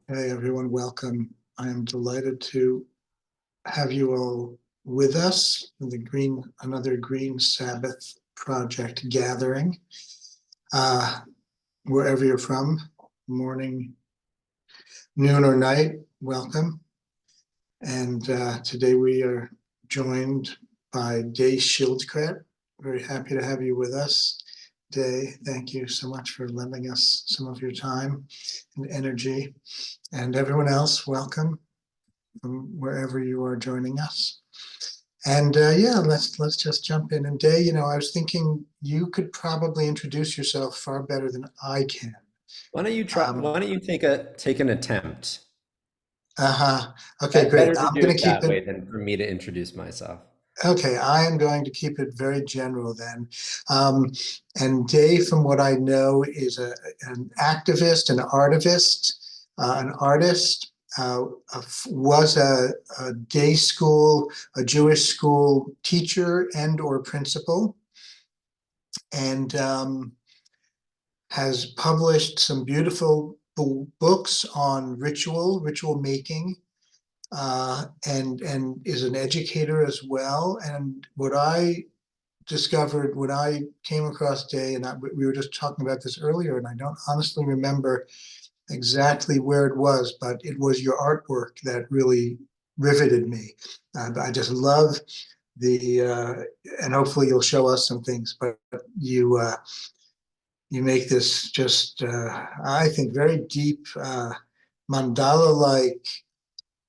Hey everyone, welcome. I am delighted to have you all with us in another Green Sabbath project gathering. Uh, Wherever you're from, morning, noon, or night, welcome. And today we are joined by Day Schildkret. Very happy to have you with us. Day, thank you so much for lending us some of your time and energy. And everyone else, welcome from wherever you are joining us. And yeah, let's just jump in. And Day, I was thinking you could probably introduce yourself far better than I can. Why don't you try? Um, Why don't you take an attempt? uh-huh. Okay, great. Better to I'm do going to it keep that it. way than for me to introduce myself. Okay, I am going to keep it very general then. Um, and Dave, from what I know, is an activist, an artist, was a day school, a Jewish school teacher and or principal, and has published some beautiful books on ritual making, and is an educator as well. And what I discovered when I came across Day, and we were just talking about this earlier, and I don't honestly remember exactly where it was, but it was your artwork that really riveted me. I just love and hopefully you'll show us some things, but you make this just, I think, very deep mandala-like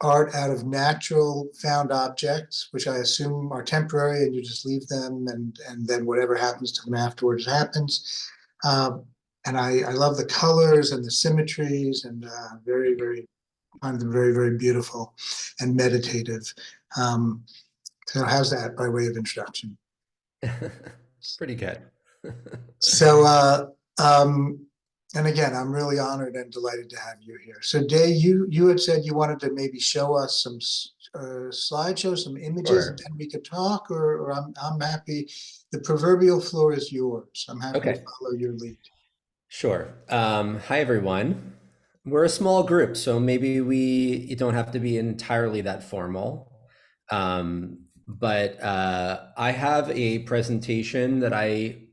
art out of natural found objects, which I assume are temporary, and you just leave them, and then whatever happens to them afterwards happens. And I love the colors and the symmetries, and very find them very beautiful and meditative. Um, so how's that by way of introduction? Pretty good. So and again, I'm really honored and delighted to have you here. So Day, you had said you wanted to maybe show us some slideshows, some images, and Sure. then we could talk, or I'm happy. The proverbial floor is yours. I'm happy to Okay. follow your lead. Sure. Hi, everyone. We're a small group, so maybe you don't have to be entirely that formal. But I have a presentation that I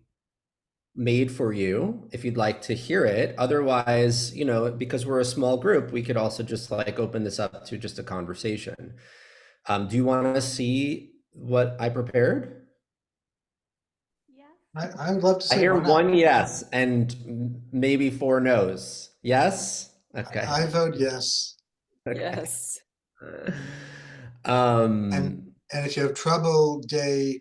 made for you if you'd like to hear it. Otherwise, because we're a small group, we could also just like open this up to just a conversation. Do you want to see what I prepared? Yes. I would love to I see it. hear Why not? one yes and maybe four no's. Yes? Okay. I vote yes. Okay. Yes. And Um, and if you have trouble, Day,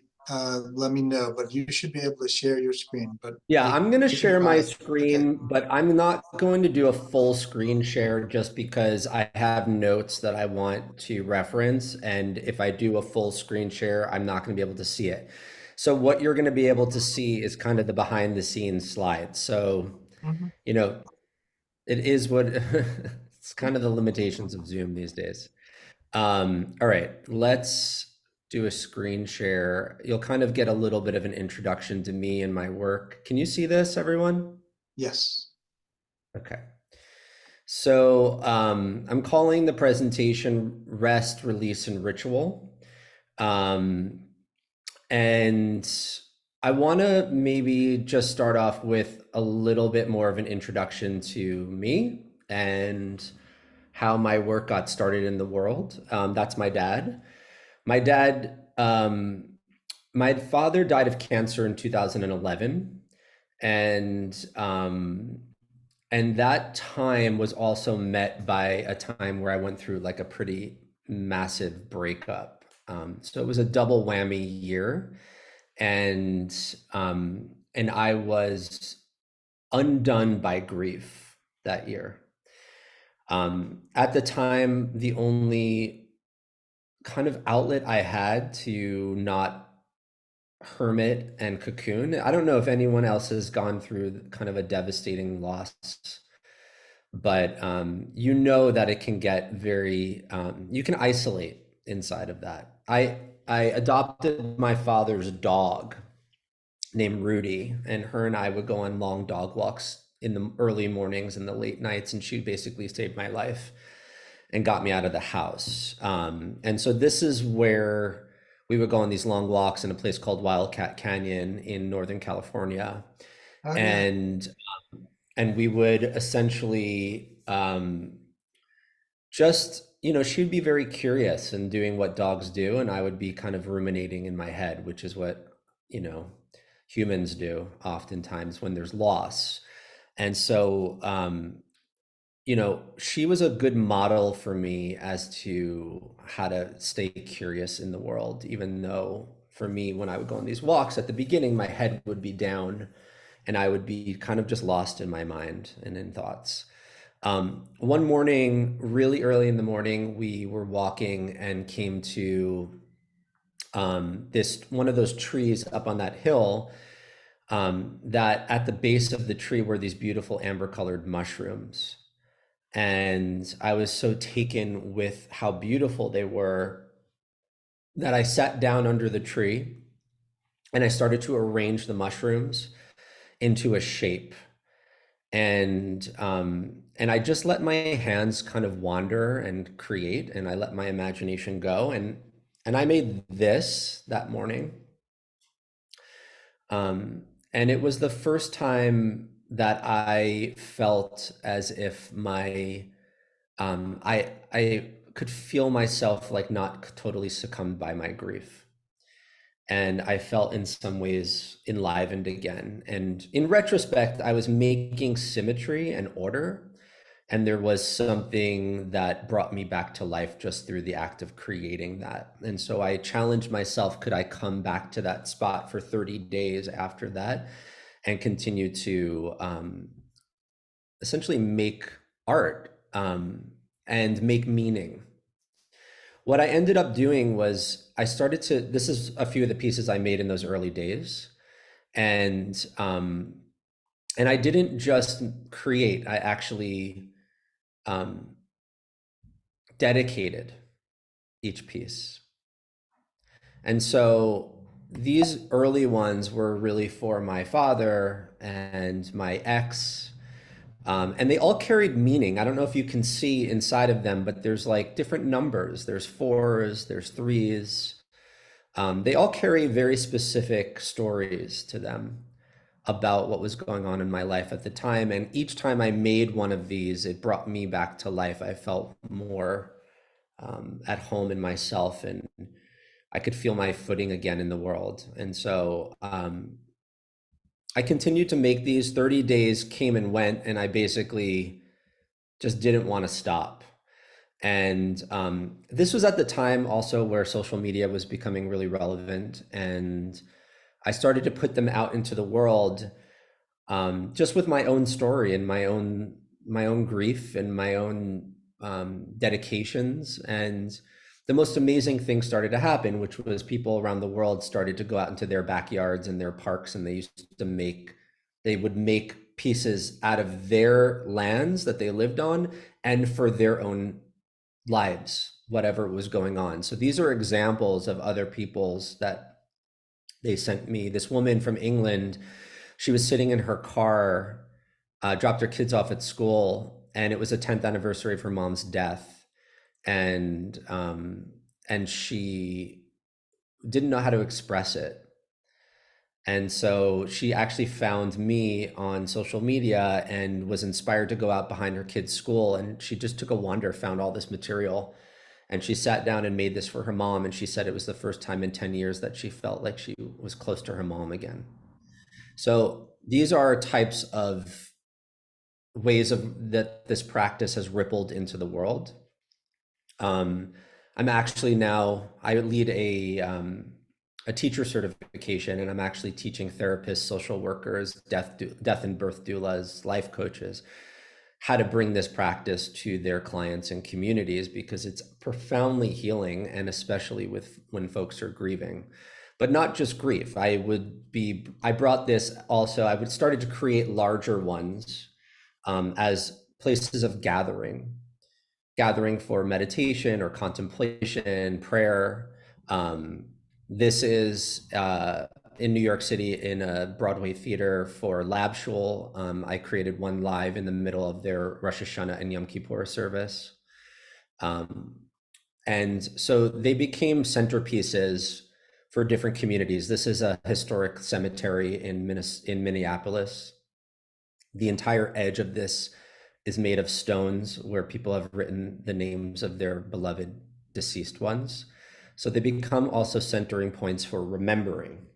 let me know. But you should be able to share your screen. But yeah, I'm going to we can share try my it. Okay. screen, but I'm not going to do a full screen share just because I have notes that I want to reference. And if I do a full screen share, I'm not going to be able to see it. So what you're going to be able to see is kind of the behind the scenes slide. So, Mhm. you know, it is what it's kind of the limitations of Zoom these days. All right, let's do a screen share. You'll kind of get a little bit of an introduction to me and my work. Can you see this, everyone? Yes. Okay. So I'm calling the presentation Rest, Release, and Ritual. Um, and I want to maybe just start off with a little bit more of an introduction to me and how my work got started in the world. That's my dad. My dad, my father died of cancer in 2011, and that time was also met by a time where I went through like a pretty massive breakup. So it was a double whammy year, and I was undone by grief that year. At the time, the only kind of outlet I had to not hermit and cocoon. I don't know if anyone else has gone through kind of a devastating loss, but you know that it can get very, you can isolate inside of that. I adopted my father's dog named Rudy, and her and I would go on long dog walks in the early mornings and the late nights, and she basically saved my life and got me out of the house. And so this is where we would go on these long walks in a place called Wildcat Canyon in Northern California. Oh, yeah. And we would essentially just, she'd be very curious and doing what dogs do, and I would be kind of ruminating in my head, which is what, humans do oftentimes when there's loss. And so, she was a good model for me as to how to stay curious in the world, even though for me, when I would go on these walks at the beginning, my head would be down and I would be kind of just lost in my mind and in thoughts. One morning, really early in the morning, we were walking and came to this one of those trees up on that hill. That at the base of the tree were these beautiful amber colored mushrooms. And I was so taken with how beautiful they were that I sat down under the tree and I started to arrange the mushrooms into a shape. And I just let my hands kind of wander and create, and I let my imagination go. And I made this that morning. And it was the first time that I felt as if I could feel myself like not totally succumbed by my grief. And I felt in some ways enlivened again. And in retrospect, I was making symmetry and order. And there was something that brought me back to life just through the act of creating that. And so I challenged myself, could I come back to that spot for 30 days after that and continue to essentially make art and make meaning? What I ended up doing was this is a few of the pieces I made in those early days. And I didn't just create, I actually dedicated each piece. And so these early ones were really for my father and my ex. And they all carried meaning. I don't know if you can see inside of them, but there's like different numbers. There's fours, there's threes. They all carry very specific stories to them about what was going on in my life at the time. And each time I made one of these, it brought me back to life. I felt more at home in myself, and I could feel my footing again in the world. And so I continued to make these. 30 days came and went, and I basically just didn't want to stop. And this was at the time also where social media was becoming really relevant, and I started to put them out into the world, just with my own story and my own grief and my own dedications. And the most amazing thing started to happen, which was people around the world started to go out into their backyards and their parks, and they would make pieces out of their lands that they lived on and for their own lives, whatever was going on. So these are examples of other people's that they sent me. This woman from England, she was sitting in her car, dropped her kids off at school, and it was the 10th anniversary of her mom's death. And she didn't know how to express it. And so she actually found me on social media and was inspired to go out behind her kid's school. And she just took a wander, found all this material, and she sat down and made this for her mom. And she said it was the first time in 10 years that she felt like she was close to her mom again. So these are types of ways that this practice has rippled into the world. I'm actually now, I lead a teacher certification, and I'm actually teaching therapists, social workers, death and birth doulas, life coaches, how to bring this practice to their clients and communities, because it's profoundly healing, and especially when folks are grieving. But not just grief. I brought this also, I would started to create larger ones as places of gathering for meditation or contemplation, prayer. This is in New York City in a Broadway theater for Lab Shul. I created one live in the middle of their Rosh Hashanah and Yom Kippur service. And so they became centerpieces for different communities. This is a historic cemetery in Minneapolis. The entire edge of this is made of stones where people have written the names of their beloved deceased ones. So they become also centering points for remembering.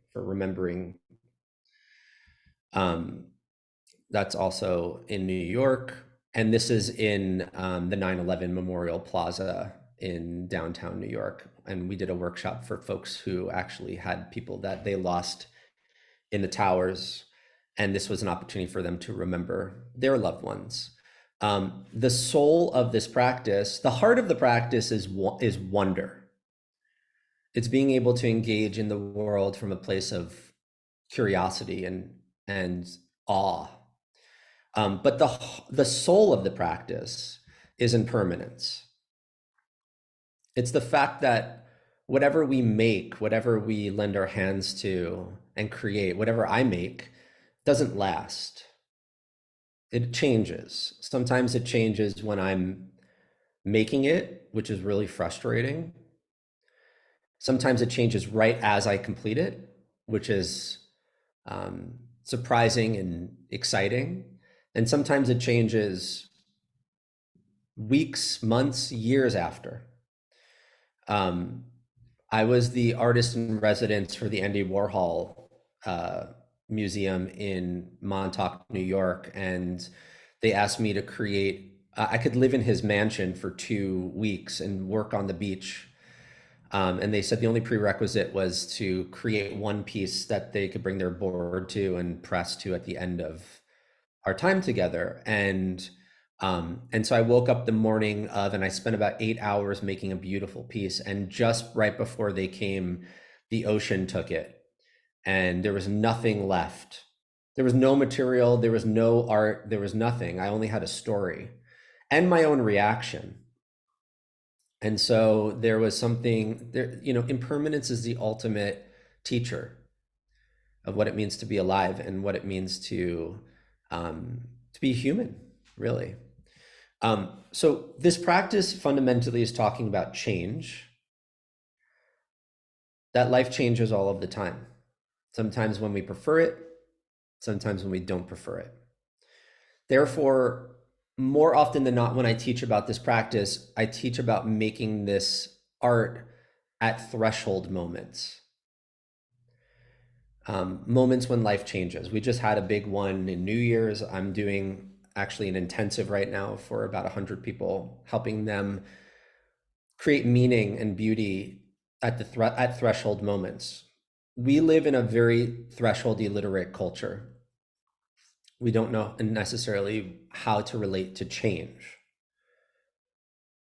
That's also in New York. And this is in the 9/11 Memorial Plaza in downtown New York. And we did a workshop for folks who actually had people that they lost in the towers. And this was an opportunity for them to remember their loved ones. The soul of this practice, the heart of the practice is wonder. It's being able to engage in the world from a place of curiosity and awe. But the soul of the practice is impermanence. It's the fact that whatever we make, whatever we lend our hands to and create, whatever I make, doesn't last. It changes. Sometimes it changes when I'm making it, which is really frustrating. Sometimes it changes right as I complete it, which is surprising and exciting. And sometimes it changes weeks, months, years after. I was the artist in residence for the Andy Warhol museum in Montauk, New York, and they asked me to create, I could live in his mansion for 2 weeks and work on the beach. And they said the only prerequisite was to create one piece that they could bring their board to and press to at the end of our time together. And so I woke up the morning of, and I spent about 8 hours making a beautiful piece. And just right before they came, the ocean took it. And there was nothing left. There was no material, there was no art, there was nothing. I only had a story and my own reaction. And so there was something there, impermanence is the ultimate teacher of what it means to be alive and what it means to be human, really. So this practice fundamentally is talking about change, that life changes all of the time. Sometimes when we prefer it, sometimes when we don't prefer it. Therefore, more often than not, when I teach about this practice, I teach about making this art at threshold moments. Moments when life changes. We just had a big one in New Year's. I'm doing actually an intensive right now for about 100 people, helping them create meaning and beauty at threshold moments. We live in a very threshold illiterate culture. We don't know necessarily how to relate to change.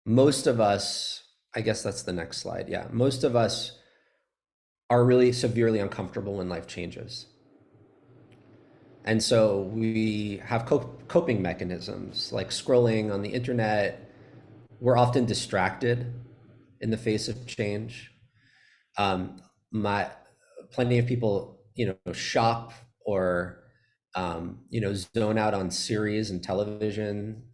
Most of us, I guess that's the next slide. Yeah, most of us are really severely uncomfortable when life changes. And so we have coping mechanisms like scrolling on the internet. We're often distracted in the face of change. Plenty of people, shop or, zone out on series and television.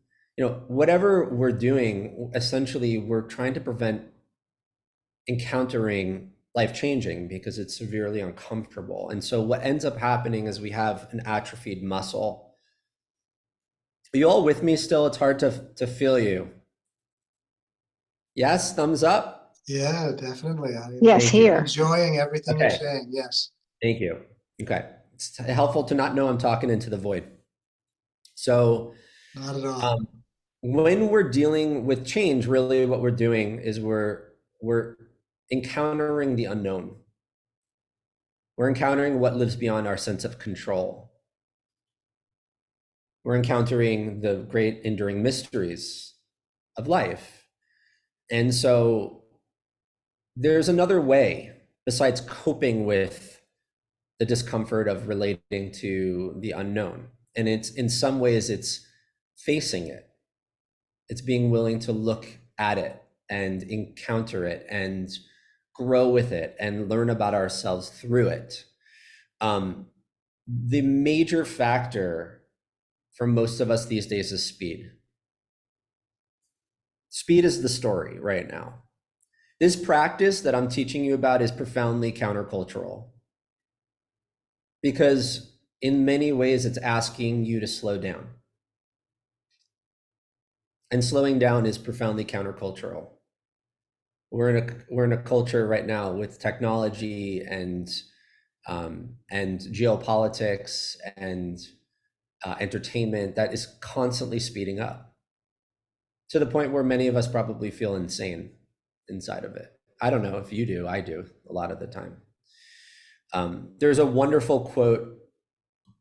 Whatever we're doing, essentially, we're trying to prevent encountering life changing because it's severely uncomfortable. And so what ends up happening is we have an atrophied muscle. Are you all with me still? It's hard to feel you. Yes, thumbs up? Yeah, definitely. Yes, Thank you. here. Enjoying everything you're Okay. saying. Yes. Thank you. Okay. It's helpful to not know I'm talking into the void. So Not at all. when we're dealing with change, really what we're doing is we're encountering the unknown. We're encountering what lives beyond our sense of control. We're encountering the great enduring mysteries of life. And so there's another way besides coping with the discomfort of relating to the unknown. And it's, in some ways, it's facing it. It's being willing to look at it and encounter it and grow with it and learn about ourselves through it. The major factor for most of us these days is speed. Speed is the story right now. This practice that I'm teaching you about is profoundly countercultural because in many ways it's asking you to slow down. And slowing down is profoundly countercultural. We're in a culture right now with technology and geopolitics and entertainment that is constantly speeding up to the point where many of us probably feel insane inside of it. I don't know if you do. I do a lot of the time. There's a wonderful quote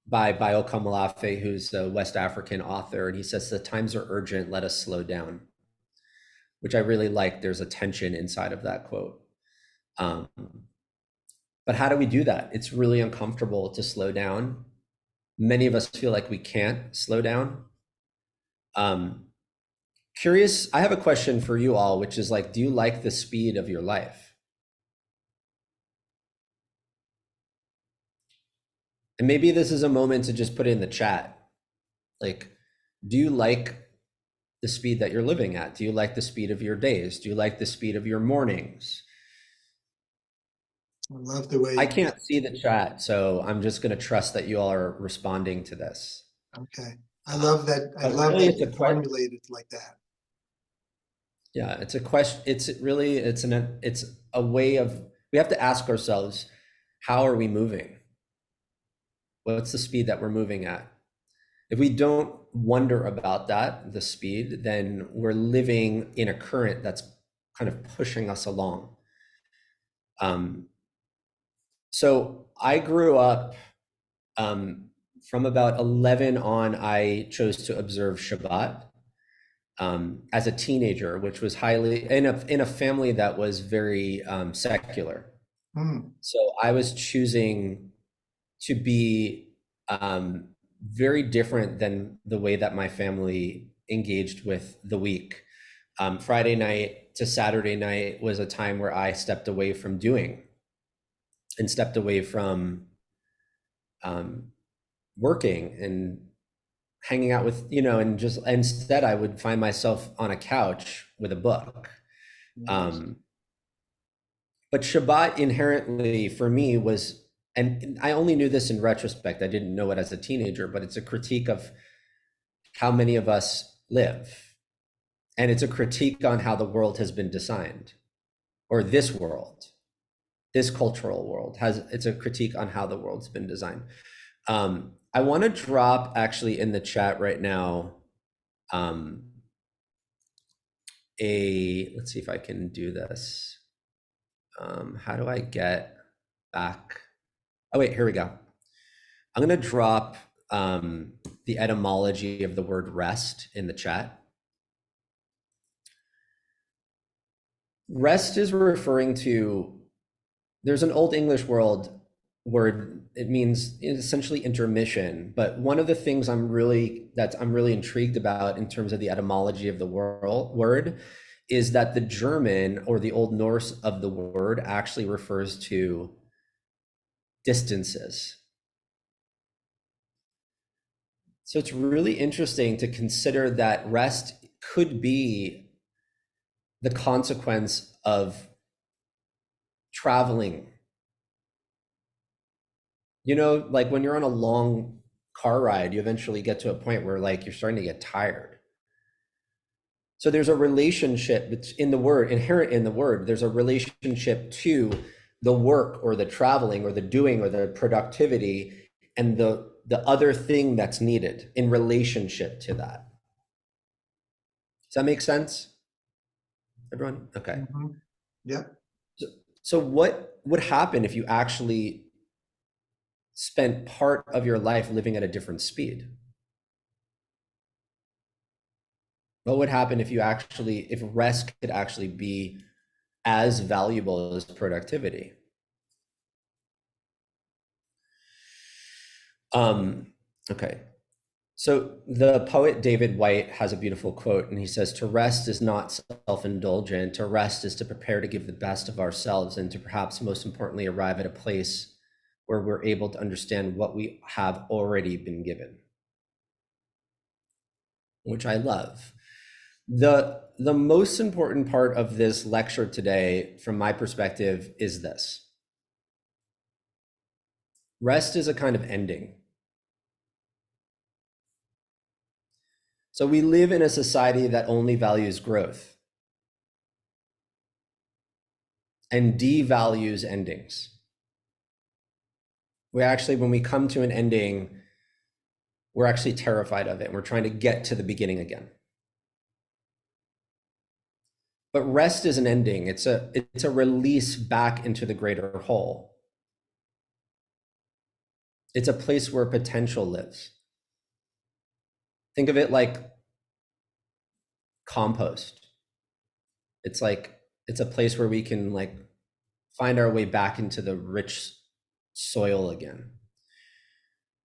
by Bayo Kamalafe, who's a West African author, and he says, "The times are urgent, let us slow down," which I really like. There's a tension inside of that quote. But how do we do that? It's really uncomfortable to slow down. Many of us feel like we can't slow down. Curious, I have a question for you all, which is like, do you like the speed of your life? And maybe this is a moment to just put it in the chat. Like, do you like the speed that you're living at? Do you like the speed of your days? Do you like the speed of your mornings? I love the way I can't see the chat, so I'm just going to trust that you all are responding to this. Okay. I love that. I But love really, that it's a you formulated like that. Yeah, it's a question. It's a way of, we have to ask ourselves, how are we moving? What's the speed that we're moving at? If we don't wonder about that, the speed, then we're living in a current that's kind of pushing us along. So I grew up, from about 11 on, I chose to observe Shabbat as a teenager, which was highly in a family that was very secular. So I was choosing to be very different than the way that my family engaged with the week. Friday night to Saturday night was a time where I stepped away from doing and stepped away from working and hanging out with, and just instead I would find myself on a couch with a book. But Shabbat inherently for me was, and I only knew this in retrospect, I didn't know it as a teenager, but it's a critique of how many of us live. And it's a critique on how the world has been designed, or this world, this cultural world it's a critique on how the world's been designed. I want to drop actually in the chat right now let's see if I can do this. How do I get back? Oh wait, here we go. I'm going to drop the etymology of the word rest in the chat. Rest is referring to, there's an Old English word, it means essentially intermission. But one of the things I'm really intrigued about in terms of the etymology of the word is that the German or the Old Norse of the word actually refers to distances. So it's really interesting to consider that rest could be the consequence of traveling. Like when you're on a long car ride, you eventually get to a point where like you're starting to get tired. So there's a relationship in the word, inherent in the word, there's a relationship to the work or the traveling or the doing or the productivity and the other thing that's needed in relationship to that. Does that make sense, everyone? Okay. Yeah. So what would happen if you actually spent part of your life living at a different speed? What would happen if rest could actually be as valuable as productivity? Okay. So the poet David White has a beautiful quote, and he says, "To rest is not self-indulgent. To rest is to prepare to give the best of ourselves and to perhaps most importantly arrive at a place where we're able to understand what we have already been given, which I love. The most important part of this lecture today, from my perspective, is this. Rest is a kind of ending. So we live in a society that only values growth and devalues endings. We actually, when we come to an ending, we're actually terrified of it, and we're trying to get to the beginning again. But rest is an ending. It's a release back into the greater whole. It's a place where potential lives. Think of it like compost. It's a place where we can like find our way back into the rich soil again.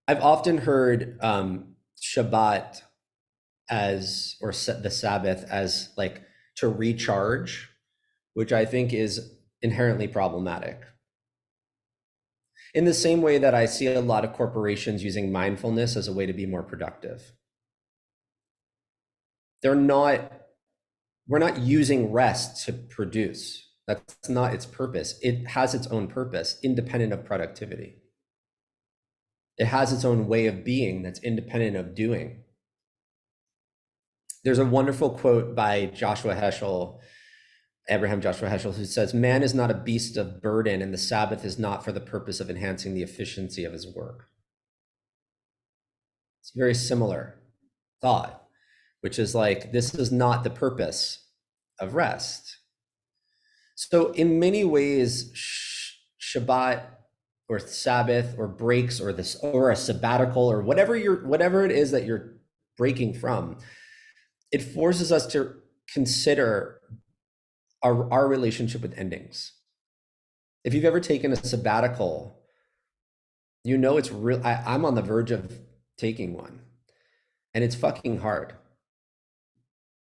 I've often heard Shabbat or the Sabbath as like to recharge, which I think is inherently problematic. In the same way that I see a lot of corporations using mindfulness as a way to be more productive. We're not using rest to produce. That's not its purpose. It has its own purpose, independent of productivity. It has its own way of being that's independent of doing. There's a wonderful quote by Abraham Joshua Heschel, who says, "Man is not a beast of burden, and the Sabbath is not for the purpose of enhancing the efficiency of his work." It's a very similar thought, which is like, this is not the purpose of rest. So in many ways, Shabbat or Sabbath or breaks or a sabbatical or whatever it is that you're breaking from, it forces us to consider our relationship with endings. If you've ever taken a sabbatical, you know it's real. I'm on the verge of taking one, and it's fucking hard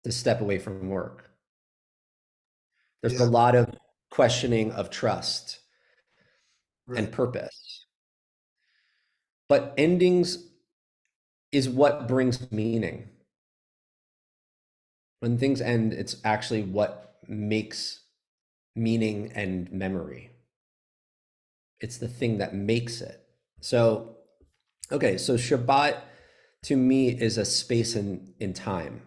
to step away from work. There's a lot of questioning of trust and purpose. But endings is what brings meaning. When things end, it's actually what makes meaning and memory. It's the thing that makes it. So, okay, so Shabbat to me is a space in time.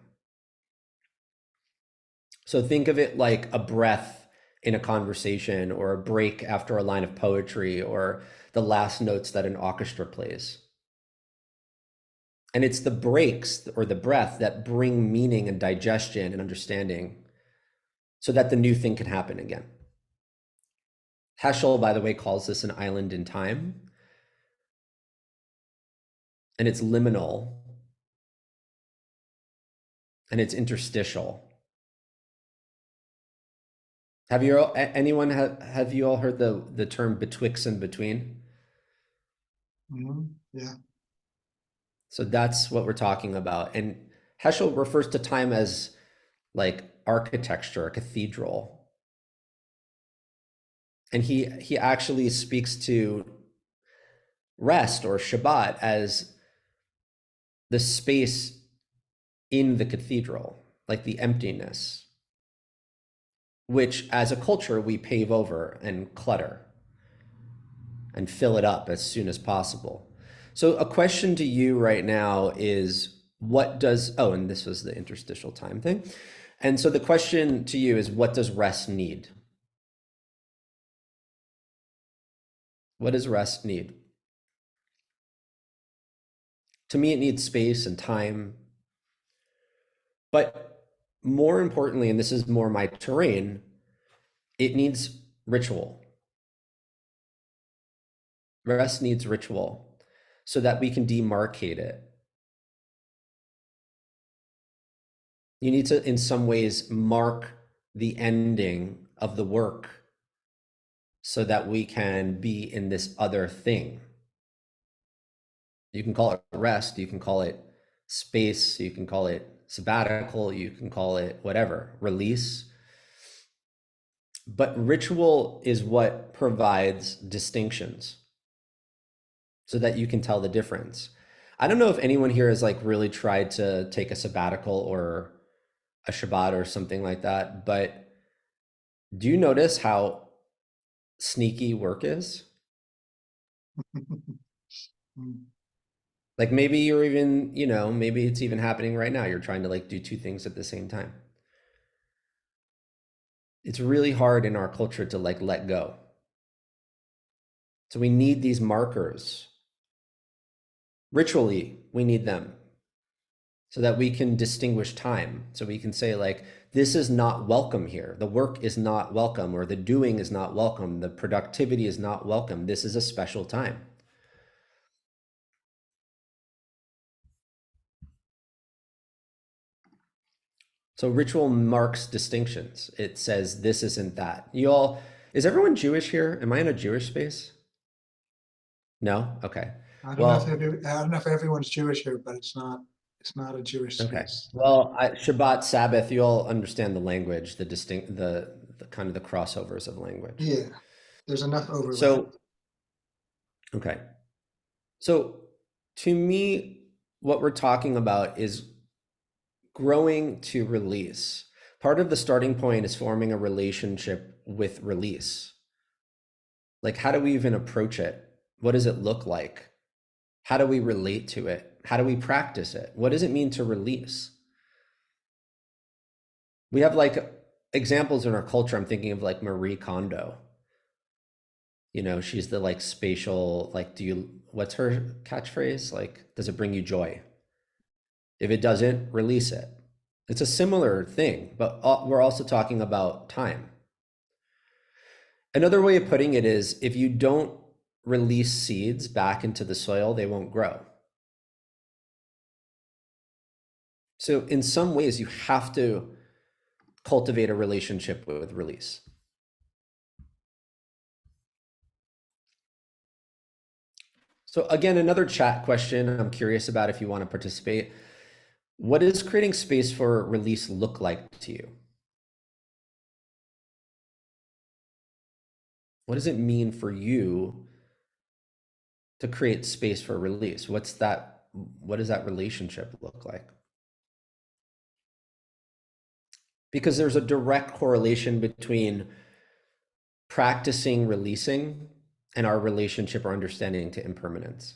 So think of it like a breath in a conversation, or a break after a line of poetry, or the last notes that an orchestra plays. And it's the breaks or the breath that bring meaning and digestion and understanding so that the new thing can happen again. Heschel, by the way, calls this an island in time. And it's liminal. And it's interstitial. Have you all heard the term betwixt and between? Mm-hmm. Yeah. So that's what we're talking about. And Heschel refers to time as like architecture, a cathedral. And he actually speaks to rest or Shabbat as the space in the cathedral, like the emptiness, which as a culture we pave over and clutter and fill it up as soon as possible. So a question to you right now is, and this was the interstitial time thing. And so the question to you is, what does rest need? What does rest need? To me, it needs space and time. But more importantly, and this is more my terrain, it needs ritual. Rest needs ritual so that we can demarcate it. You need to, in some ways, mark the ending of the work so that we can be in this other thing. You can call it rest, you can call it space, you can call it sabbatical, you can call it whatever, release. But ritual is what provides distinctions. so that you can tell the difference. I don't know if anyone here has like really tried to take a sabbatical or a Shabbat or something like that, but do you notice how sneaky work is? Mm. Like maybe you're even, maybe it's even happening right now. You're trying to like do two things at the same time. It's really hard in our culture to like let go. So we need these markers. Ritually, we need them so that we can distinguish time. So we can say like, this is not welcome here. The work is not welcome, or the doing is not welcome. The productivity is not welcome. This is a special time. So ritual marks distinctions. It says this isn't that. Is everyone Jewish here? Am I in a Jewish space? No? Okay. Well, I don't know if everyone's Jewish here, but it's not a Jewish okay. space. Well, Shabbat, Sabbath, you all understand the language, the kind of the crossovers of language. Yeah, there's enough overlap. So, okay. So to me, what we're talking about is growing to release. Part of the starting point is forming a relationship with release. Like, how do we even approach it? What does it look like? How do we relate to it? How do we practice it? What does it mean to release? We have like examples in our culture. I'm thinking of like Marie Kondo. She's the like spatial, like, what's her catchphrase? Like, does it bring you joy? If it doesn't, release it. It's a similar thing, but we're also talking about time. Another way of putting it is if you don't release seeds back into the soil, they won't grow. So in some ways, you have to cultivate a relationship with release. So again, another chat question I'm curious about if you want to participate. What does creating space for release look like to you? What does it mean for you to create space for release? What does that relationship look like? Because there's a direct correlation between practicing releasing and our relationship or understanding to impermanence.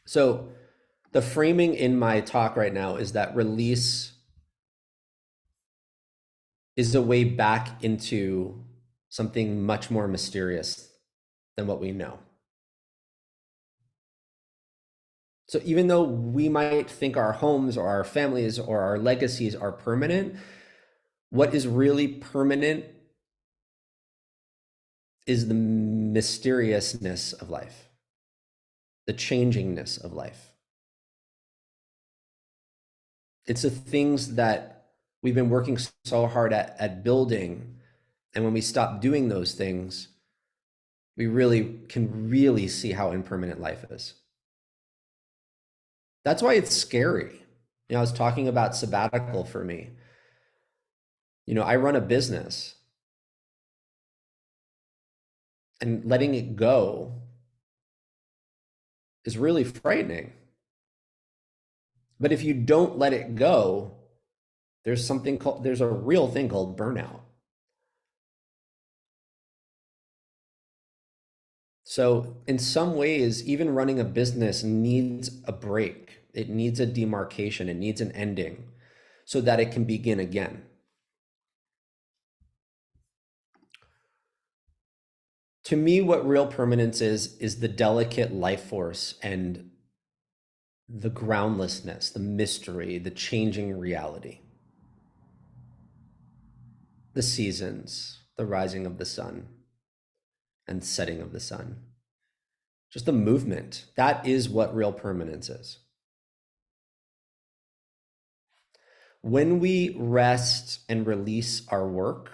So the framing in my talk right now is that release is a way back into something much more mysterious than what we know. So even though we might think our homes or our families or our legacies are permanent, what is really permanent is the mysteriousness of life, the changingness of life. It's the things that we've been working so hard at building. And when we stop doing those things, we really can really see how impermanent life is. That's why it's scary. I was talking about sabbatical for me. I run a business, and letting it go is really frightening. But if you don't let it go, there's a real thing called burnout. So in some ways, even running a business needs a break. It needs a demarcation. It needs an ending so that it can begin again. To me, what real permanence is the delicate life force and the groundlessness, the mystery, the changing reality. The seasons, the rising of the sun and setting of the sun. Just the movement. That is what real permanence is. When we rest and release our work,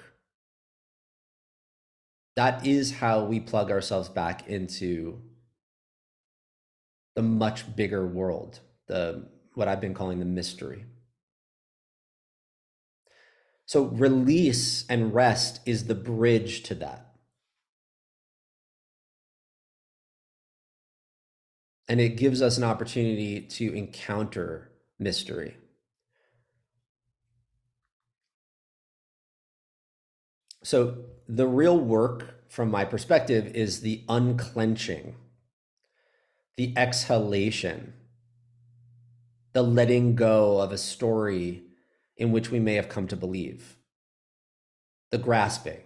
that is how we plug ourselves back into the much bigger world, what I've been calling the mystery. So release and rest is the bridge to that. and it gives us an opportunity to encounter mystery. So the real work from my perspective is the unclenching, the exhalation, the letting go of a story in which we may have come to believe, the grasping,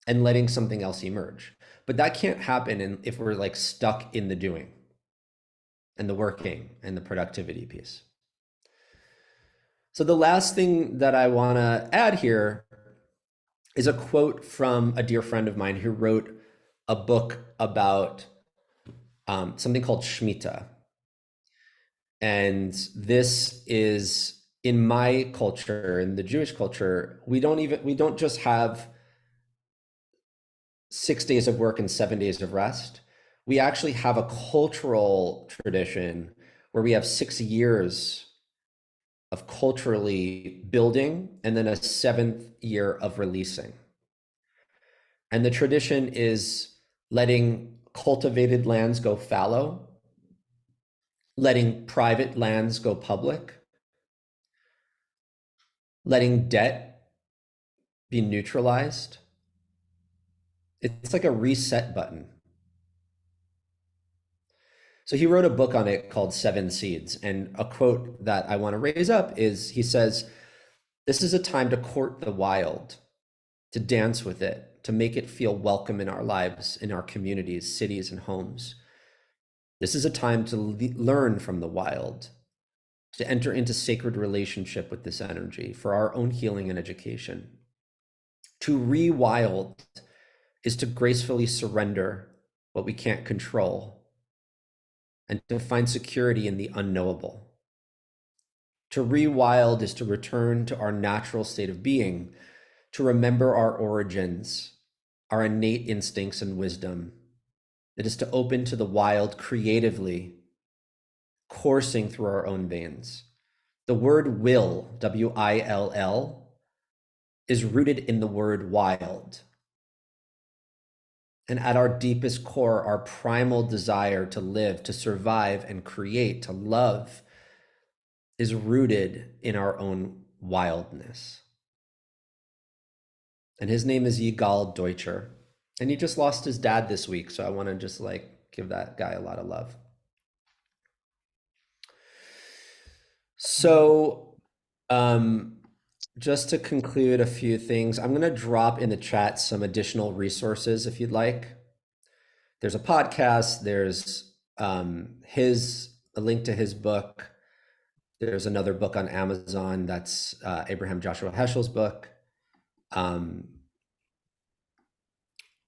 and letting something else emerge. But that can't happen if we're like stuck in the doing and the working and the productivity piece. So the last thing that I want to add here is a quote from a dear friend of mine who wrote a book about something called Shemitah. And this is, in my culture, in the Jewish culture, we don't just have 6 days of work and 7 days of rest. We actually have a cultural tradition where we have 6 years of culturally building and then a 7th year of releasing. And the tradition is letting cultivated lands go fallow, letting private lands go public, letting debt be neutralized. It's like a reset button. So he wrote a book on it called Seven Seeds. And a quote that I want to raise up is, he says, "This is a time to court the wild, to dance with it, to make it feel welcome in our lives, in our communities, cities, and homes. This is a time to learn from the wild, to enter into sacred relationship with this energy for our own healing and education. To rewild is to gracefully surrender what we can't control and to find security in the unknowable. To rewild is to return to our natural state of being, to remember our origins, our innate instincts and wisdom. It is to open to the wild creatively, coursing through our own veins. The word will, W-I-L-L, is rooted in the word wild. And at our deepest core, our primal desire to live, to survive and create, to love, is rooted in our own wildness. And his name is Yigal Deutscher. And he just lost his dad this week. So I want to just like give that guy a lot of love. So just to conclude a few things, I'm going to drop in the chat some additional resources if you'd like. There's a podcast, there's a link to his book. There's another book on Amazon that's Abraham Joshua Heschel's book.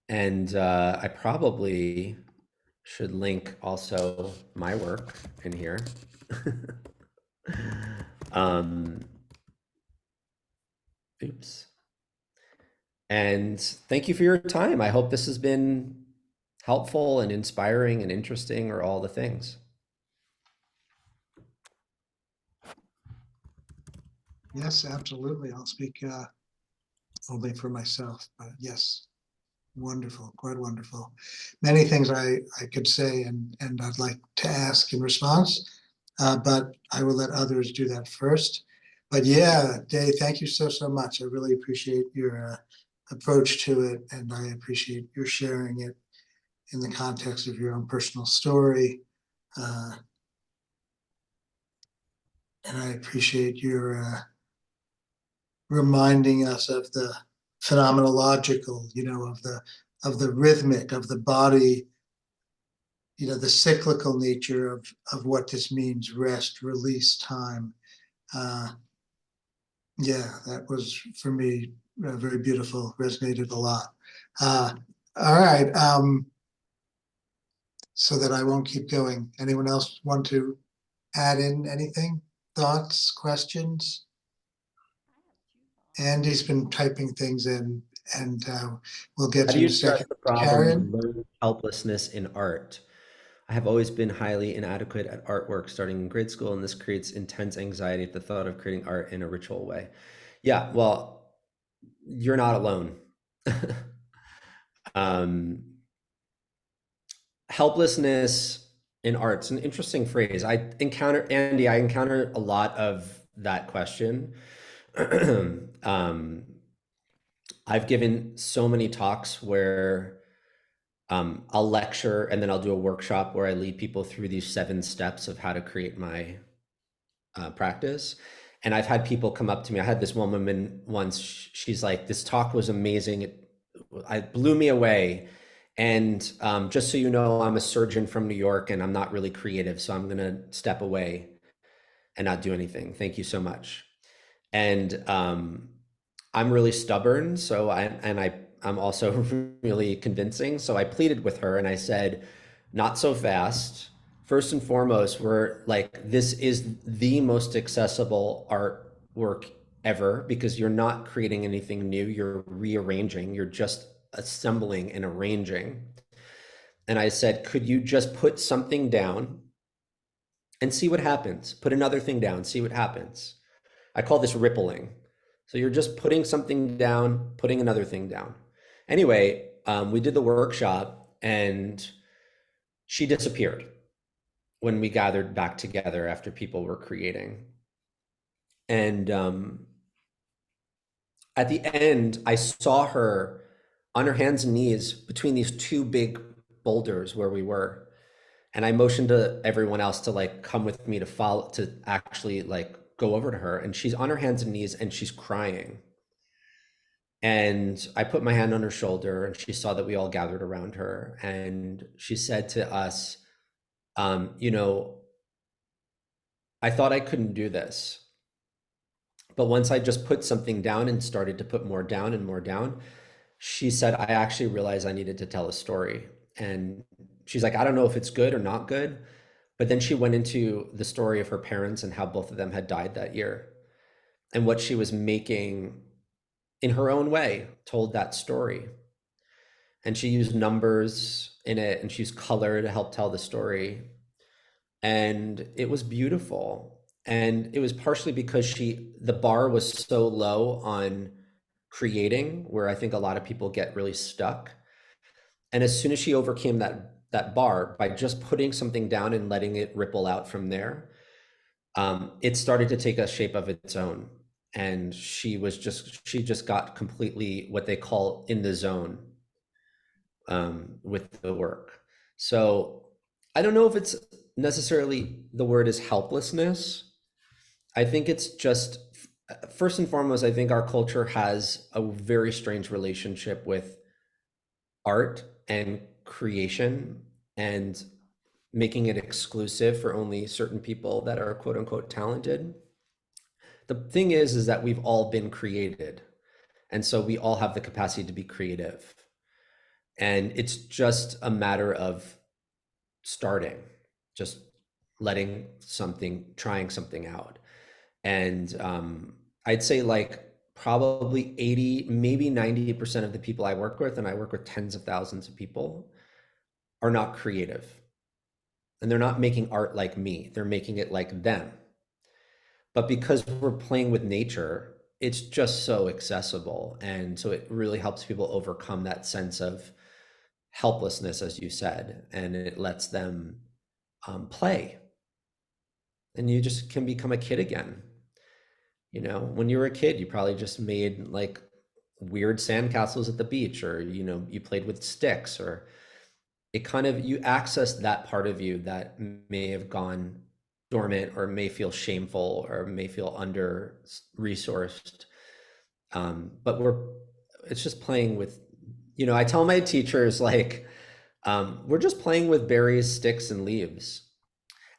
And I probably should link also my work in here. Oops. And thank you for your time. I hope this has been helpful and inspiring and interesting, or all the things. Yes, absolutely. I'll speak only for myself, but yes, wonderful, quite wonderful. Many things I could say and I'd like to ask in response, but I will let others do that first. But yeah, Dave, thank you so much. I really appreciate your approach to it, and I appreciate your sharing it in the context of your own personal story. And I appreciate your reminding us of the phenomenological, of the rhythmic, of the body, the cyclical nature of what this means: rest, release, time. Yeah, that was for me very beautiful, resonated a lot. All right, so that I won't keep going. Anyone else want to add in anything? Thoughts, questions? Andy's been typing things in, and we'll get How to do you in a address second. the problem of Karen? learned helplessness in art? I have always been highly inadequate at artwork starting in grade school, and this creates intense anxiety at the thought of creating art in a ritual way. Yeah, well, you're not alone. um, helplessness in art. It's an interesting phrase. Andy, I encounter a lot of that question. um, I've given so many talks where I'll lecture and then I'll do a workshop where I lead people through these 7 steps of how to create my practice. And I've had people come up to me. I had this one woman once. She's like, "This talk was amazing. It blew me away. And just so you know, I'm a surgeon from New York, and I'm not really creative, so I'm gonna step away and not do anything. Thank you so much." And I'm really stubborn, so I'm also really convincing. So I pleaded with her and I said, "Not so fast. First and foremost, we're like, this is the most accessible artwork ever because you're not creating anything new. You're rearranging. You're just assembling and arranging." And I said, "Could you just put something down and see what happens? Put another thing down, see what happens." I call this rippling. So you're just putting something down, putting another thing down. Anyway, we did the workshop and she disappeared when we gathered back together after people were creating. And at the end, I saw her on her hands and knees between these 2 big boulders where we were. And I motioned to everyone else to like come with me to follow, to actually like go over to her. And she's on her hands and knees and she's crying. And I put my hand on her shoulder and she saw that we all gathered around her. And she said to us, you know, "I thought I couldn't do this. But once I just put something down and started to put more down and more down," she said, "I actually realized I needed to tell a story." And she's like, "I don't know if it's good or not good." But then she went into the story of her parents and how both of them had died that year and what she was making in her own way, told that story. And she used numbers in it and she used color to help tell the story. And it was beautiful. And it was partially because the bar was so low on creating, where I think a lot of people get really stuck. And as soon as she overcame that bar by just putting something down and letting it ripple out from there, it started to take a shape of its own. And she just got completely what they call in the zone with the work. So I don't know if it's necessarily the word is helplessness. I think it's just, first and foremost, I think our culture has a very strange relationship with art and creation and making it exclusive for only certain people that are quote unquote talented. The thing is that we've all been created. And so we all have the capacity to be creative. And it's just a matter of starting, just trying something out. And I'd say like probably 80, maybe 90% of the people I work with, and I work with tens of thousands of people, are not creative. And they're not making art like me, they're making it like them. But because we're playing with nature, it's just so accessible. And so it really helps people overcome that sense of helplessness, as you said, and it lets them play. And you just can become a kid again. You know, when you were a kid, you probably just made like weird sandcastles at the beach, or, you know, you played with sticks, or it kind of, you access that part of you that may have gone dormant or may feel shameful or may feel under resourced. But it's just playing with, you know, I tell my teachers like, we're just playing with berries, sticks, and leaves.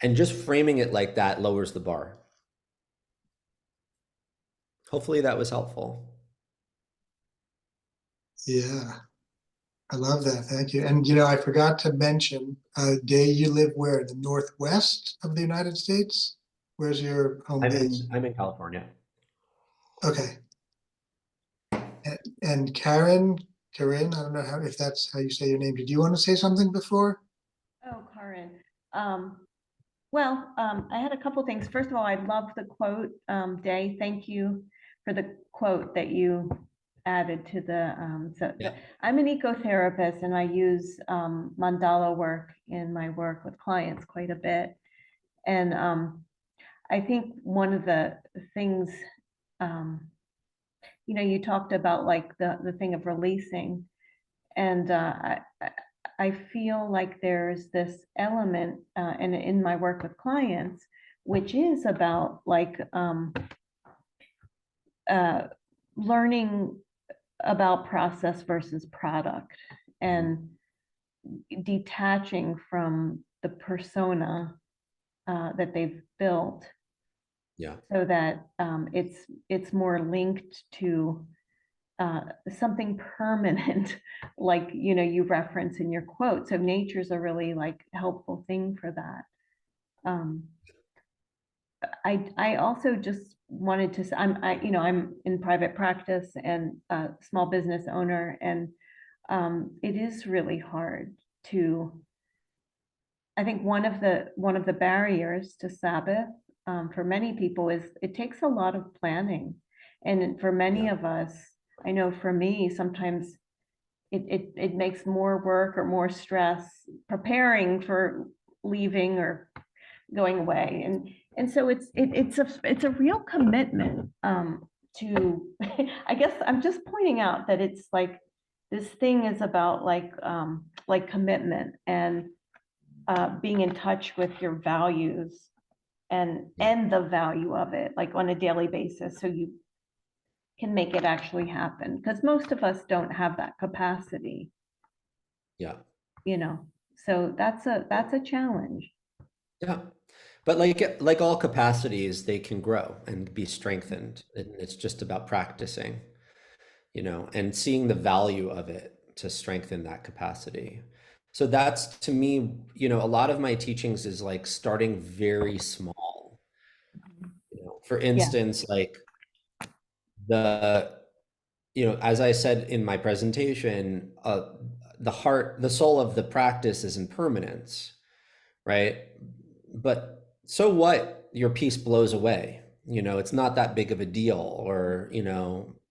And just framing it like that lowers the bar. Hopefully that was helpful. Yeah, I love that. Thank you. And, you know, I forgot to mention, Day, you live where? The Northwest of the United States? Where's your home base? I'm in California. Okay. And Karen, I don't know if that's how you say your name. Did you want to say something before? Oh, Karin. I had a couple things. First of all, I love the quote, Day. Thank you for the quote that you added to the, Yeah. I'm an ecotherapist and I use mandala work in my work with clients quite a bit. And I think one of the things, you talked about like the thing of releasing, and I feel like there's this element, and in my work with clients, which is about like learning about process versus product and detaching from the persona that they've built, Yeah. so that it's more linked to something permanent, like you reference in your quote. So nature's a really like helpful thing for that. I also just wanted to, I'm in private practice and a small business owner, and it is really hard to, I think one of the barriers to Sabbath, for many people, is it takes a lot of planning. And for many Yeah. of us, I know for me, sometimes it makes more work or more stress preparing for leaving or going away. And so it's a real commitment, to, I guess I'm just pointing out that it's like, this thing is about like commitment and being in touch with your values and the value of it, like on a daily basis, so you can make it actually happen. Because most of us don't have that capacity, Yeah. so that's a challenge. Yeah. But like all capacities, they can grow and be strengthened. And it's just about practicing, and seeing the value of it to strengthen that capacity. So that's, to me, a lot of my teachings is like starting very small. For Yeah. instance, like the, as I said in my presentation, the soul of the practice is impermanence, right? But so what? Your piece blows away. It's not that big of a deal, or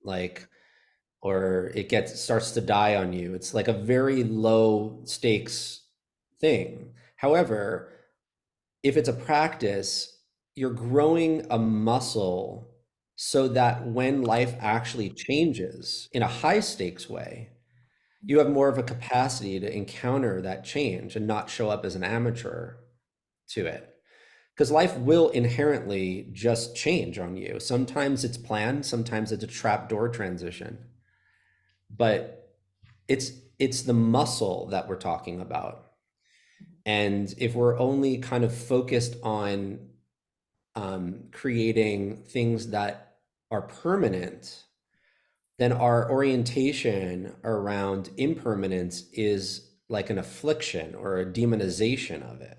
like, or it starts to die on you. It's like a very low stakes thing. However, if it's a practice, you're growing a muscle so that when life actually changes in a high stakes way, you have more of a capacity to encounter that change and not show up as an amateur to it. Because life will inherently just change on you. Sometimes it's planned, sometimes it's a trapdoor transition. But it's the muscle that we're talking about. And if we're only kind of focused on creating things that are permanent, then our orientation around impermanence is like an affliction or a demonization of it,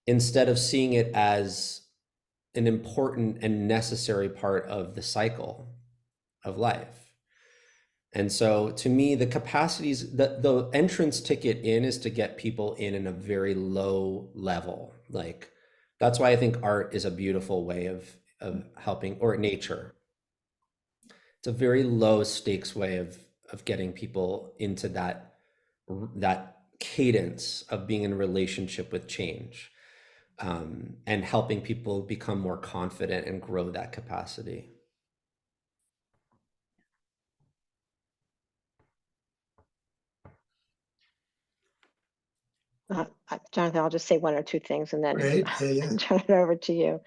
instead of seeing it as an important and necessary part of the cycle of life. And so to me, the capacities, the entrance ticket in is to get people in a very low level. Like, that's why I think art is a beautiful way of helping, or nature. It's a very low stakes way of getting people into that cadence of being in relationship with change, and helping people become more confident and grow that capacity. Jonathan, I'll just say one or two things and then Great. Yeah. turn it over to you.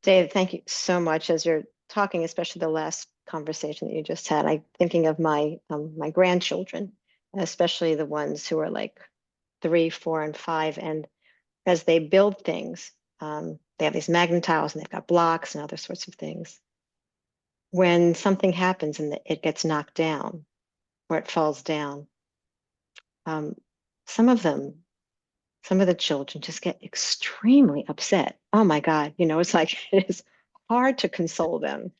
Dave, thank you so much. As you're talking, especially the last conversation that you just had, I'm thinking of my grandchildren, especially the ones who are like 3, 4, and 5. And as they build things, they have these magnet tiles and they've got blocks and other sorts of things. When something happens and it gets knocked down or it falls down, some of the children just get extremely upset. Oh my God, it's like it is hard to console them.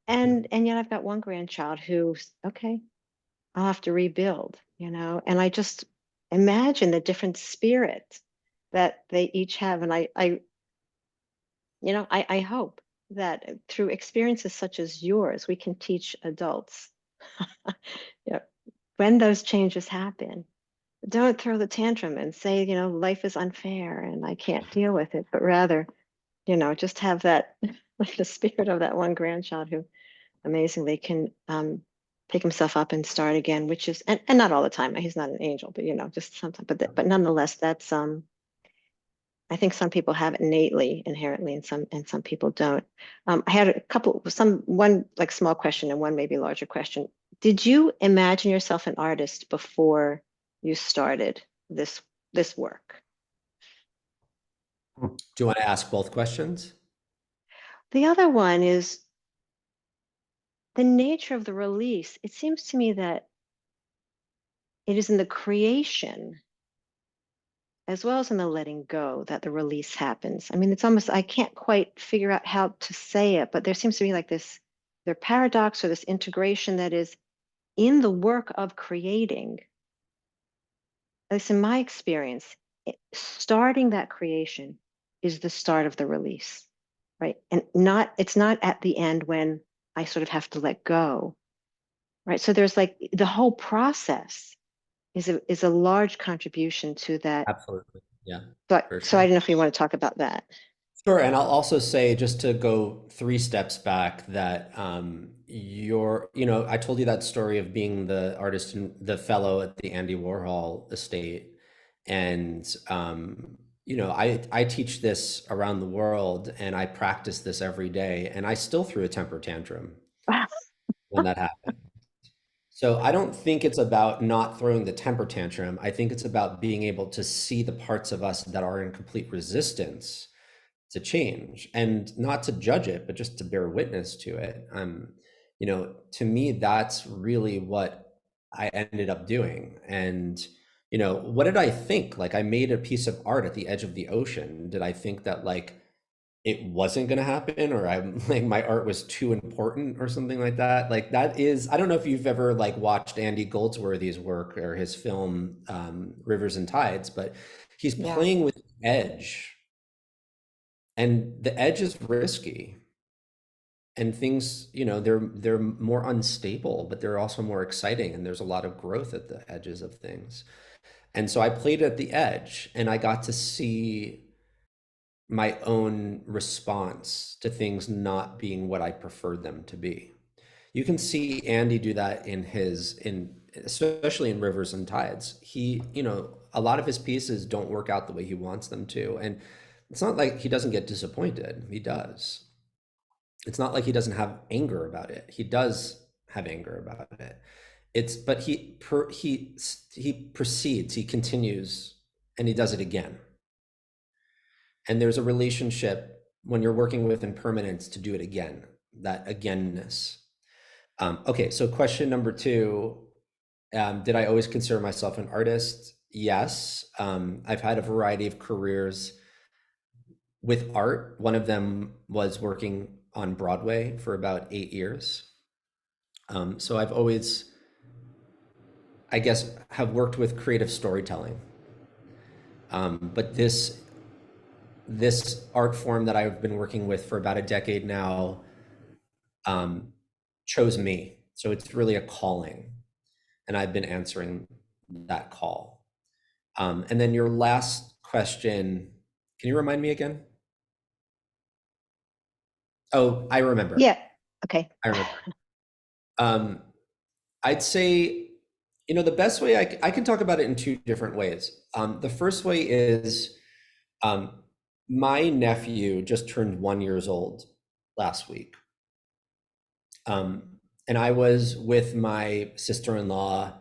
And yet I've got one grandchild who's okay, I'll have to rebuild, and I just imagine the different spirit that they each have. And I hope that through experiences such as yours, we can teach adults. Yeah, when those changes happen, don't throw the tantrum and say, life is unfair and I can't deal with it, but rather, just have that, like the spirit of that one grandchild who amazingly can pick himself up and start again, which is, and not all the time. He's not an angel, but just sometimes. But nonetheless, that's I think some people have it innately, inherently, and some people don't. I had a couple, one like small question and one maybe larger question. Did you imagine yourself an artist before you started this work? Do you want to ask both questions? The other one is the nature of the release. It seems to me that it is in the creation as well as in the letting go that the release happens. I mean, it's almost, I can't quite figure out how to say it, but there seems to be like this, their paradox or this integration that is in the work of creating. At least in my experience, starting that creation is the start of the release, right? And it's not at the end when I sort of have to let go, right? So there's like the whole process is a large contribution to that. Absolutely. Yeah, But for so I sure. don't know if you want to talk about that. Sure, and I'll also say, just to go 3 steps back, that I told you that story of being the artist and the fellow at the Andy Warhol estate, and I teach this around the world, and I practice this every day, and I still threw a temper tantrum when that happened. So I don't think it's about not throwing the temper tantrum. I think it's about being able to see the parts of us that are in complete resistance to change, and not to judge it, but just to bear witness to it. To me, that's really what I ended up doing. And what did I think? Like, I made a piece of art at the edge of the ocean. Did I think that like it wasn't going to happen, or I'm like my art was too important or something like that? Like, that is, I don't know if you've ever like watched Andy Goldsworthy's work or his film Rivers and Tides, but he's Yeah. playing with edge, and the edge is risky, and things, they're more unstable, but they're also more exciting, and there's a lot of growth at the edges of things. And so I played at the edge, and I got to see my own response to things not being what I preferred them to be. You can see Andy do that especially in Rivers and Tides. A lot of his pieces don't work out the way he wants them to, and it's not like he doesn't get disappointed. He does. It's not like he doesn't have anger about it. He does have anger about it. But he proceeds, he continues, and he does it again. And there's a relationship when you're working with impermanence to do it again, that againness. Okay, so question number 2, did I always consider myself an artist? Yes. I've had a variety of careers with art. One of them was working on Broadway for about 8 years. So I've always, I guess, have worked with creative storytelling. But this art form that I've been working with for about a decade now chose me. So it's really a calling, and I've been answering that call. And then your last question, can you remind me again? Oh, I remember. Yeah. Okay. I remember. I'd say, the best way I can talk about it in 2 different ways. The first way is, my nephew just turned 1 year old last week. And I was with my sister-in-law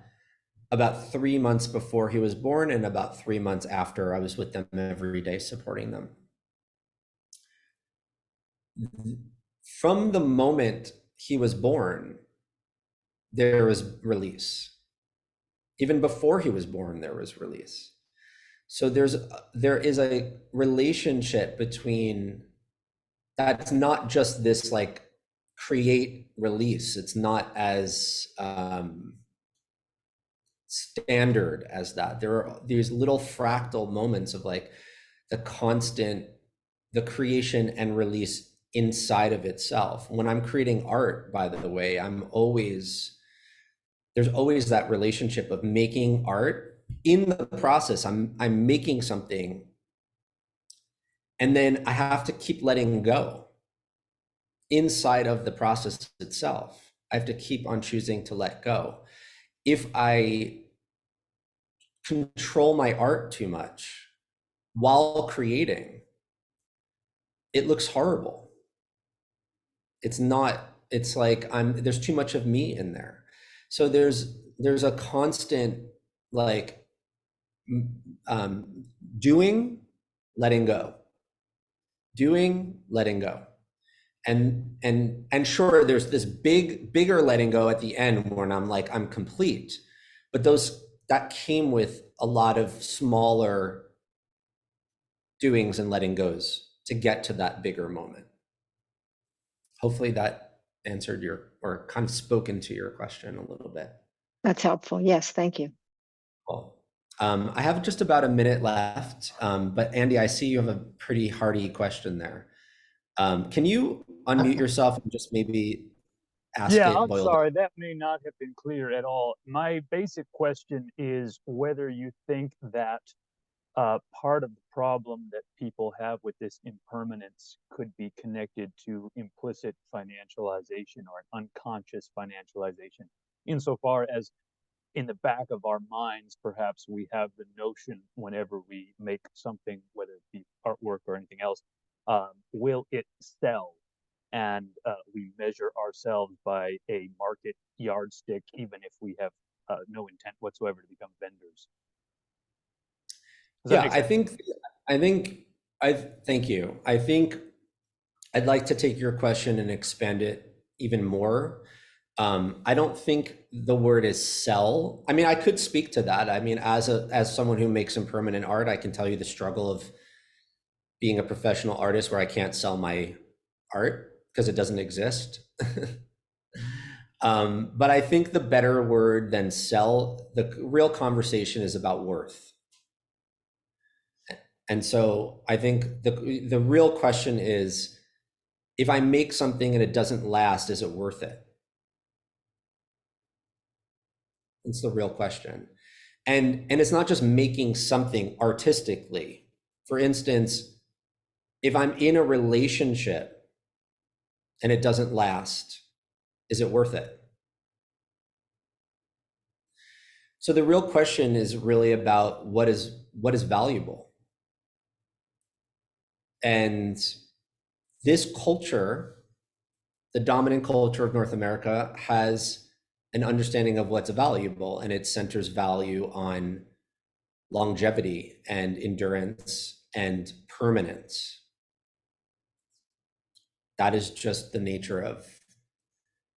about 3 months before he was born, and about 3 months after. I was with them every day supporting them. From the moment he was born, there was release. Even before he was born, there was release. So there is a relationship between, that's not just this like create release. It's not as standard as that. There are these little fractal moments of like the constant, the creation and release inside of itself. When I'm creating art, by the way, there's always that relationship of making art. In the process, I'm making something, and then I have to keep letting go inside of the process itself. I have to keep on choosing to let go. If I control my art too much while creating, it looks horrible. It's not, it's like there's too much of me in there. So there's a constant like doing, letting go, doing, letting go. And sure, there's this bigger letting go at the end when I'm like, I'm complete. But that came with a lot of smaller doings and letting goes to get to that bigger moment. Hopefully that answered or kind of spoken to your question a little bit. That's helpful. Yes, thank you. Cool. I have just about a minute left, but Andy, I see you have a pretty hearty question there. Can you unmute yourself and just maybe ask Yeah, it I'm boiled sorry, that may not have been clear at all. My basic question is whether you think that part of the problem that people have with this impermanence could be connected to implicit financialization or an unconscious financialization, insofar as in the back of our minds, perhaps we have the notion whenever we make something, whether it be artwork or anything else, will it sell? And we measure ourselves by a market yardstick, even if we have no intent whatsoever to become vendors. Does that Yeah, make sense? thank you. I think I'd like to take your question and expand it even more. I don't think the word is sell. I mean, I could speak to that. I mean, as someone who makes impermanent art, I can tell you the struggle of being a professional artist where I can't sell my art because it doesn't exist. But I think the better word than sell, the real conversation is about worth. And so I think the real question is, if I make something and it doesn't last, is it worth it? It's the real question. And it's not just making something artistically. For instance, if I'm in a relationship and it doesn't last, is it worth it? So the real question is really about what is valuable. And this culture, the dominant culture of North America, has an understanding of what's valuable, and it centers value on longevity and endurance and permanence. That is just the nature of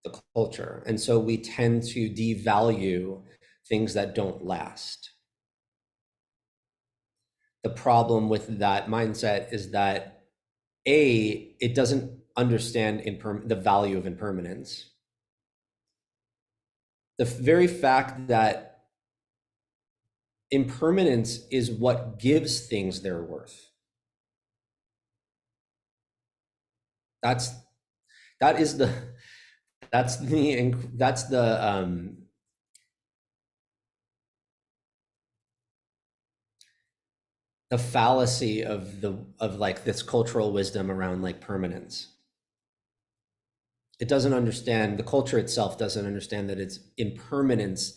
the culture. And so we tend to devalue things that don't last. The problem with that mindset is that it doesn't understand the value of impermanence. The very fact that impermanence is what gives things their worth. That's the fallacy of like this cultural wisdom around like permanence. It doesn't understand, the culture itself doesn't understand that it's impermanence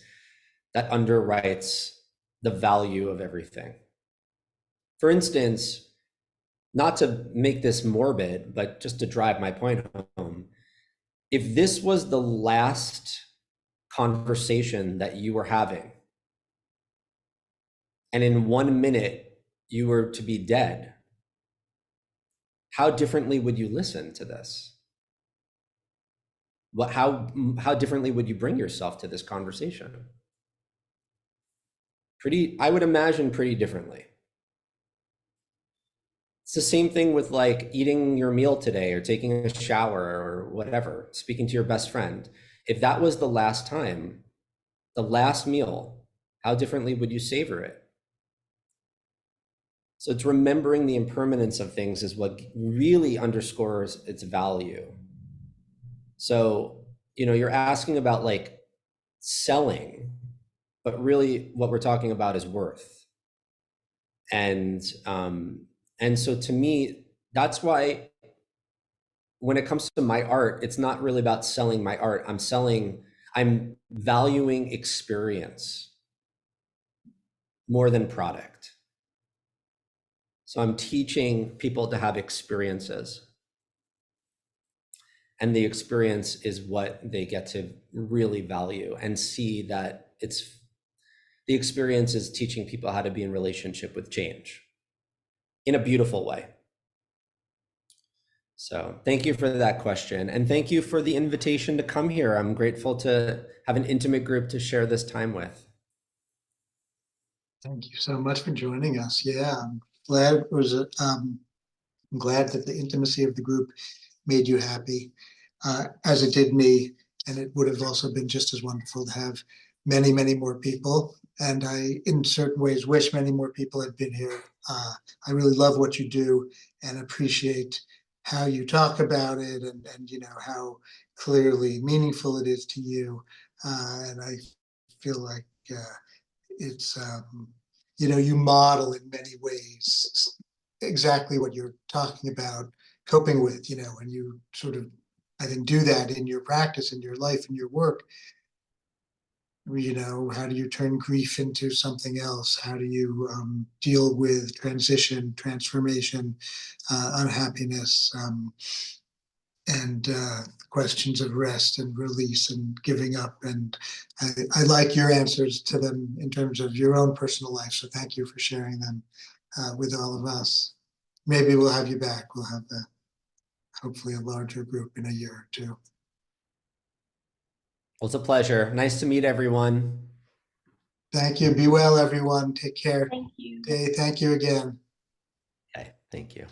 that underwrites the value of everything. For instance, not to make this morbid, but just to drive my point home, if this was the last conversation that you were having, and in 1 minute you were to be dead, how differently would you listen to this? How differently would you bring yourself to this conversation? I would imagine pretty differently. It's the same thing with like eating your meal today or taking a shower or whatever, speaking to your best friend. If that was the last time, the last meal, how differently would you savor it? So it's remembering the impermanence of things is what really underscores its value. So, you're asking about like selling, but really what we're talking about is worth. And so to me, that's why when it comes to my art, it's not really about selling my art. I'm valuing experience more than product. So I'm teaching people to have experiences. And the experience is what they get to really value and see that the experience is teaching people how to be in relationship with change in a beautiful way. So thank you for that question. And thank you for the invitation to come here. I'm grateful to have an intimate group to share this time with. Thank you so much for joining us. Yeah, I'm glad it was. I'm glad that the intimacy of the group made you happy, as it did me. And it would have also been just as wonderful to have many, many more people. And I, in certain ways, wish many more people had been here. I really love what you do and appreciate how you talk about it, and how clearly meaningful it is to you. And I feel like it's you model in many ways exactly what you're talking about coping with, and you sort of, I think, do that in your practice, in your life, in your work. How do you turn grief into something else? How do you deal with transition, transformation, unhappiness, and questions of rest and release and giving up? And I like your answers to them in terms of your own personal life. So thank you for sharing them with all of us. Maybe we'll have you back. We'll have hopefully a larger group in a year or two. Well, it's a pleasure. Nice to meet everyone. Thank you. Be well, everyone. Take care. Thank you. Dave, thank you again. Okay, thank you.